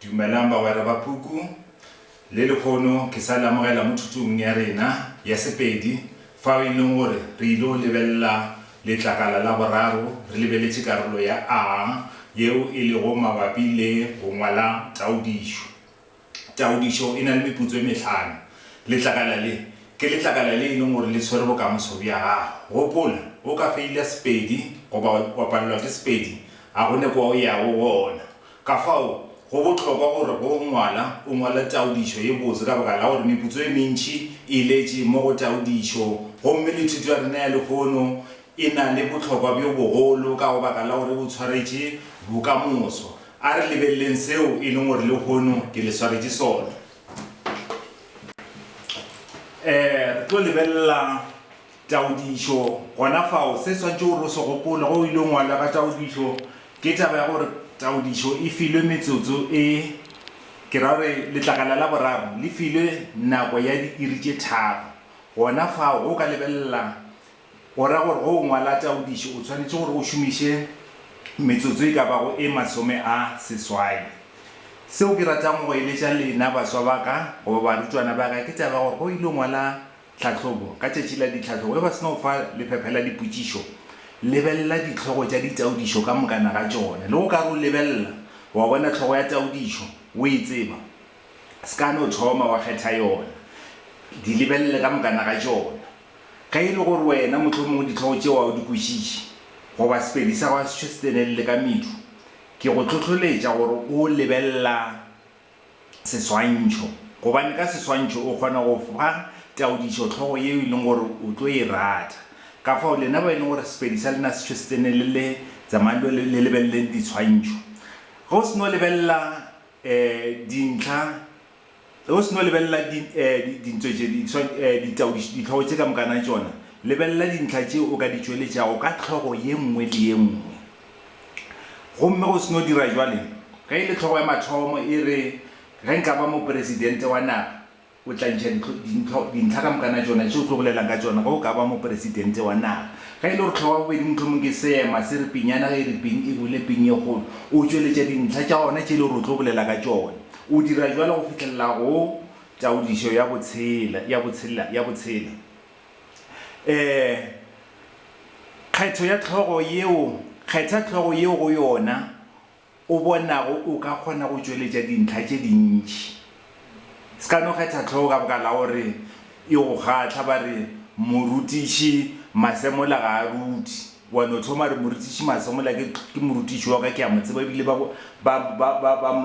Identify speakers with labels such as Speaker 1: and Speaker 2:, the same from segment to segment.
Speaker 1: Dumelang bagwera ba Puku le lekgono ke sa lamogela mo thutong ya rena ya Sepedi fa e leng gore re ile go lebella letlakala la boraro re lebeletse karolo ya A yeo e lego mabapi le go ngwala taodišo. Taodišo e na le meputso e mehlano. Letlakala le ke letlakala le e leng gore le tshwere bokamoso bja gago. Gopola o ka feila Sepedi goba wa palelwa ke Sepedi a gone kwa o yago gona ka fao go botlhokwa gore go o ngwala taodišo e botse ka baka la gore meputso e mentši e letše mo go taodišo gomme le thuto ya rena ya lekgono e na le botlhokwa bjo bogolo ka go baka la gore bo tshwaretše bokamoso. A re lebelleng seo e leng gore lekgono ke le swaretše sona. Re tlo lebelela taodišo gona fao se swantše gore o se gopole go ile ngwala ka taodišo ke taba ya gore taodišo e filwe metsotso e ke ra gore letlakala la boraro le filwe nako ya diiri tše tharo. Gona fao o ka lebelela go ra gore go ngwala taodišo o tshwanetse gore o šomiše metsotso e ka bago e 30. Seo ke ratang go eletša lena baswa baka goba barutwana baka ke taba gore go ile ngwala tlhatlhobo ka tšatši la ditlhatlhobo e ba se no fa lephephe la dipotšišo lebelela ditlhogo tša ditaodišo ka mokana ga tšone le go ka go lebelela wa bona tlhogo ya taodišo o e tseba se ka no thoma wa kgetha yona di lebelele ka mokana ga tšona ka e le gore wena mohlomongwe ditlhogo tšeo wa o di kwešiše goba Sepedi sa go se tsenelele ka medu ke go tlhotlholetša gore o lebelela seswantšho gobane ka seswantšho o kgona go fa taodišo tlhogo yeo e leng gore o tlo e rata ka fao lena ba e leng gore Sepedi sa lena se tsenelele tsamane le lebeleleng ditshwantšho go se no lebelela dintlha go se no lebelela ditlhogo tše ka mokana tšona lebelela dintlha tšeo o ka di tšweletšago ka tlhogo ye nngwe le ye nngwe gomme go se no dira jwale ga e le tlhogo ya mathomo e re ge nka ba moporesidente wa naga o tlantšha dintlha ka mokana tšona tšeo tlo bolelang ka tšona ge o ka ba moporesidente wa naga ga e le gore tlhogo ya bobedi mohlomong ke seema se re pinyana ge e re ping e bole ping ye kgolo o tšweletša dintlha tša gona tše e le gore o tlo bolela ka tšona o dira jwale go fitlhelela go taodišo ya botshela. Kgetha tlhogo yeo go yona o bonago o ka kgona go tšweletša dintlha tše dintši se ka no kgetha tlhogo ka baka la gore e go kgatlha ba re morutiši masemola ga a ruti wa no thoma re morutiši masemola ke morutiši wa ka ke a mo tseba ebile ba mo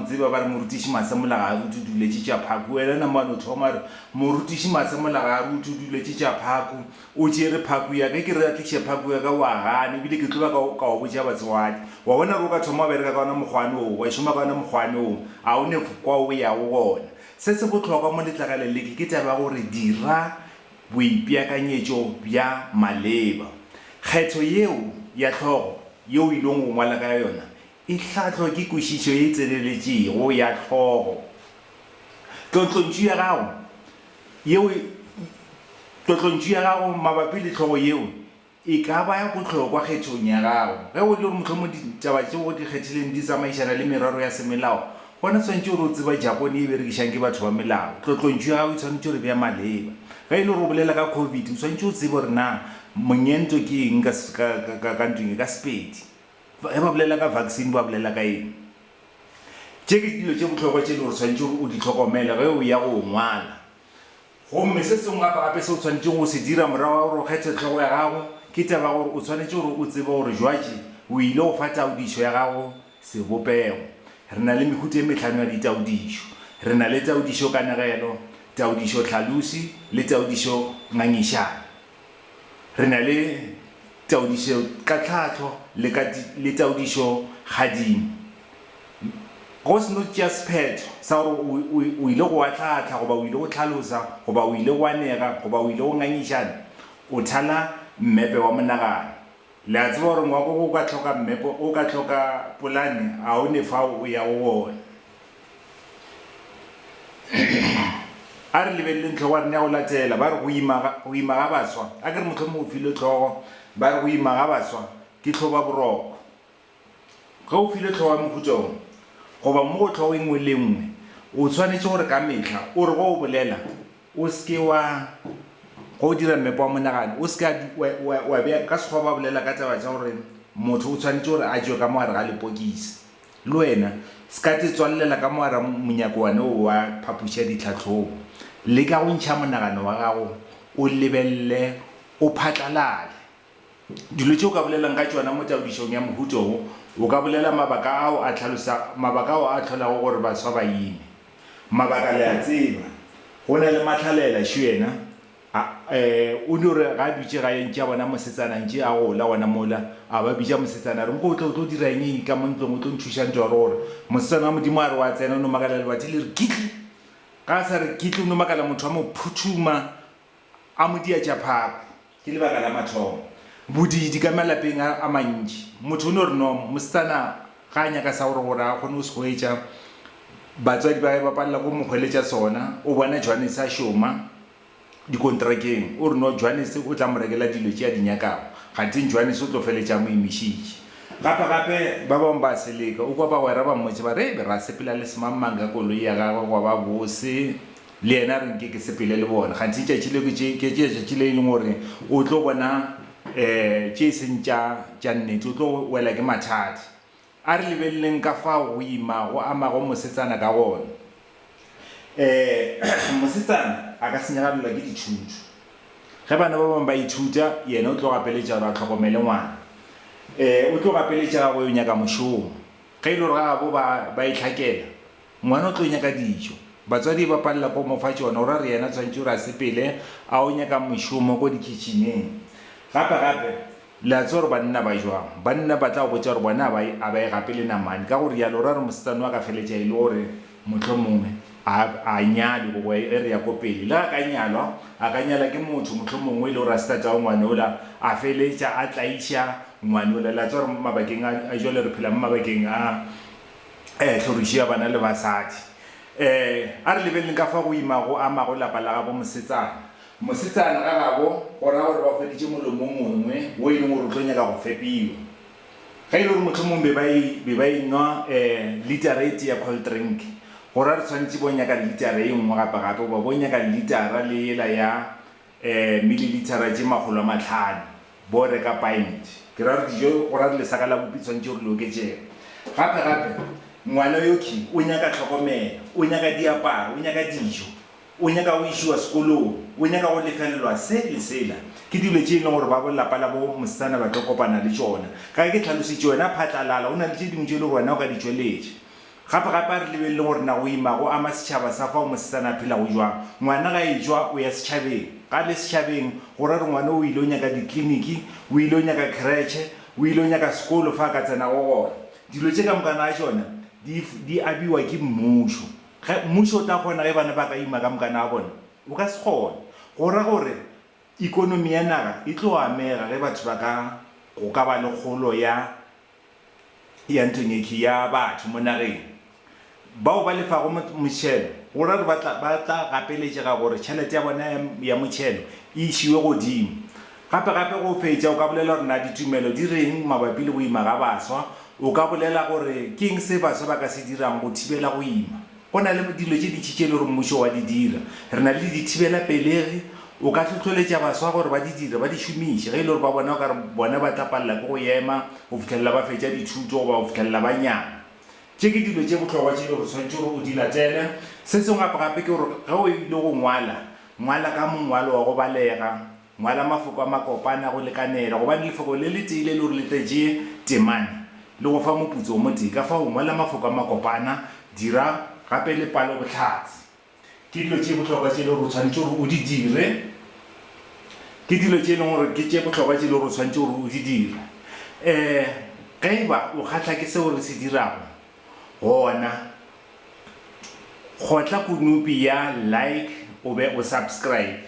Speaker 1: tseba ba re morutiši masemola ga a ruti duletše tša phako wena namo wa no thoma re morutiši masemola ga a ruti duletše tša phako o tšere phako ya ka ke re atliše phako ya ka wa gane ebile ke tloba ka o botša batswadi wa bona go ka thoma bereka ka ona mokgwane oo wa šoma ka ona mokgwane oo a o ne kwa o yago gona se se bohlokwa mo letlakaleng le ke taba gore dira boipeakanyetšo bja maleba. Kgetho yeo ya tlhogo yeo e leng go ngwala ka yona e hlahlwa ke kwešišo ye e tseneletšego ya tlhogo. Tlotlontšu ya gago mabapi le tlhogo yeo e ka ba ya bohlokwa kgethong ya gago ge o le gore mohlomong ditaba tšeo di kgethileng di tsamaišana le merero ya semelao gona tshwanetse gore o tseba Japone e berekišang ke batho ba melao. Tlotlontšu ya gago e tshwanetse gore bja maleba ge e le gore o bolela ka COVID o tshwanetse o tsebe gore na monyento ke eng ka ntweng ka Sepedi ge ba bolela ka vaccine ba bolela ka eng tše ke dilo tše bohlokwa tše le gore tshwanetse gore o di tlhokomele ge o ya go ngwala. Gomme se sengwe gape se o tshwanetse go se dira morago wa gore o kgethe tlhogo ya gago ke taba gore o tshwanetse gore o tsebe gore jwatše o ile go fa taodišo ya gago sebopego. Re na le mehuta e mehlano ya ditaodišo. Re na le taodišo kanegelo, taodišo tlhalosi le taodišo ngangišana. Re na le taodišo ka tlhatlho le taodišo kgadimo. Go se no tšea sephetho sa gore o ile go atlhatlha goba o ile go tlhalosa goba o ile go anega goba o ile go ngangišana o thala mmepe wa monagano. Le a tseba gore ngwako o ka tlhoka mmepe o ka tlhoka polane a o ne fa o ya go gona. A re lebeleleng tlhogo ya rena ya go latela ba re go ima ga baswa a ke re mohlomong o file tlhogo ba re go ima ga baswa ke tlhoba boroko ge o file tlhogo ya mokhutšong goba mo go tlhogo engwe le engwe o tshwanetse gore ka metlha o re go o bolela o seke wa go dira mmepe wa monagano o seke wa bea ka sekgwa ba bolela ka taba tsa gore motho o tshwanetse gore a jewe ka mogare ga lepokisi le wena se ka te tswalelela ka mogare monyako wane o wa phapuši ya ditlhatlhobo le ka go ntšha monagano wa gago o lebelele o phatlalale dilo tse o ka bolelang ka tsona mo taodišong ya mohuto o ka bolela mabaka ao a tlholago gore baswa ba ime mabaka le a tseba go na le matlhalela šwena o di gore ga a dutse ga entše a bona mosetsana ntše a gola gona mola a ba bija mosetsana re nko o tlo dira eng ka mo ntlong o tlo nthušantse wa gore mosetsana wa modimo a re wa tsena o no makala lebati le re kitli ka a sa re kitli o no makala motho wa mo phuthuma a mo dia tša phako ke lebaka la mathomo bodidi ka malapeng a mantši motho o ne re no mosetsana ga a nyaka sa gore a kgone o se go etša batswadi ba ba palela go mokgweletša sona o bona Johannes a šoma dikontrakeng o re no Johannes o tla mo rekela dilo tše a di nyakago ganteng Johannes o tlo feletša mo emišitše gape ba bangwe ba seleka o kwa ba gwera ba mmotse ba re be ra sepela le semangmang ka koloi ya gagwe gwa ba bose le yena re nke ke sepele le bona ganteng tšatši le ke tšatši le e leng gore o tlo bona tše e seng tša nnete o tlo wela ke mathata a re lebeleleng ka fa go ima go amago mosetsana ka gona mosetsana a ka senyagalelwa ke dithuto ge bana ba bangwe ba ithuta yena o tlo gapeletša gore a tlhokomele ngwana o tlo gapeletša gago yo nyaka mošomo ge e le gore gabo ba itlhakela ngwana o tlo nyaka dijo batswadi ba palela ko mofa tšona gore re yena tshwantse gore a sepele a o nyaka mošomo ko dikitšhineng gape le a tse gore banna ba jwang banna ba tla go botsa gore bona a ba e gape le namane ka gore yalo ra re mosetsane wa ka feletša e le gore motlho mongwe a nyale go e re ya ko pele le a ka nyalwa a ka nyala ke motho motlho mongwe e le gore a setata wa ngwane ola a feletša a tlaiša ngwane ola le a tse gore mabakeng a jale re phela mo mabakeng a tlhorišo ya bana le basadi a re lebeleng ka fa go ima go amago lapa la gabo mosetsana ga gabo gora gore ba feditše molomo mongwe wo e leng gore o tlo nyaka go fepiwa ga e le gore motlho mongwe be ba enwa literate ya cold drink gora re tshwanetse bo nyaka litera e nngwe gape ba bo nyaka litera le ela ya mililitera tše 500 bo reka pint ke ra re dijo gora re lesaka la bopi tshwanetse gore le oketšega gape ngwana yoki o nyaka tlhokomelo o nyaka diaparo o nyaka dijo o nyaka o išiwa sekolong o nyaka go lefelelwa se le sela ke dilo tše e leng gore ba bolapa la bo mosetsana ba tlo kopana le tšona ga ke tlhalositše wena phatlalala o na le tše dingwe tše le gore wena o ka di tšweletše gape a re lebelele gore na go ima go ama setšhaba sa fa o mosetsana a phela go jwang ngwana ga e jwa o ya setšhabeng ga le setšhabeng gore re ngwana o ile o nyaka ditleliniki o ile o nyaka kretšhe o ile o nyaka sekolo fa a ka tsena go gona dilo tše ka mokana a tšona di abiwa ke mmušo mmušo o tla kgona ge bana ba ka ima ka mokana a bona o ka se kgone gore ikonomi ya naga e tlo amega ge batho ba go ka ba le kgolo ya ntonyeki ya batho mo nageng bao ba lefago motšhelo gore re ba tla gapeletšega gore tšhelete ya bona ya motšhelo e išiwe godimo gape go fetša o ka bolela gore na ditumelo di reng mabapi le go ima ga baswa o ka bolela gore ke eng se baswa ba ka se dirang go thibela go ima go na le dilo tše dintšhi tše le gore mmušo wa di dira re na le dithibela pelegi o ka tlhotlholetša baswa gore ba di dire ba di šomiše ge e le gore ba bona o ka re bona ba tlapalela ke go ema go fitlhelela ba fetša dithuto goba go fitlhelela ba nyana tše ke dilo tše bohlokwa tše le gore tshwanetse gore o di latele se sengwe gape ke gore ge o ile go ngwala ka mongwalo wa go balega ngwala mafoko a makopana go lekanela gobane lefoko le le teile le gore le tletše temane le go fa moputso o motee ka fa o ngwala mafoko a makopana dira gape le palo botlhatsi ke dilo tše bohlokwa tše le gore o tshwanetse gore o di dire ke dilo tše e leng gore ke tše bohlokwa tše le gore o tshwanetse gore o di dire ge e ba o kgatlha ke seo re se dirago gona kgotla konopi ya like o be o subscribe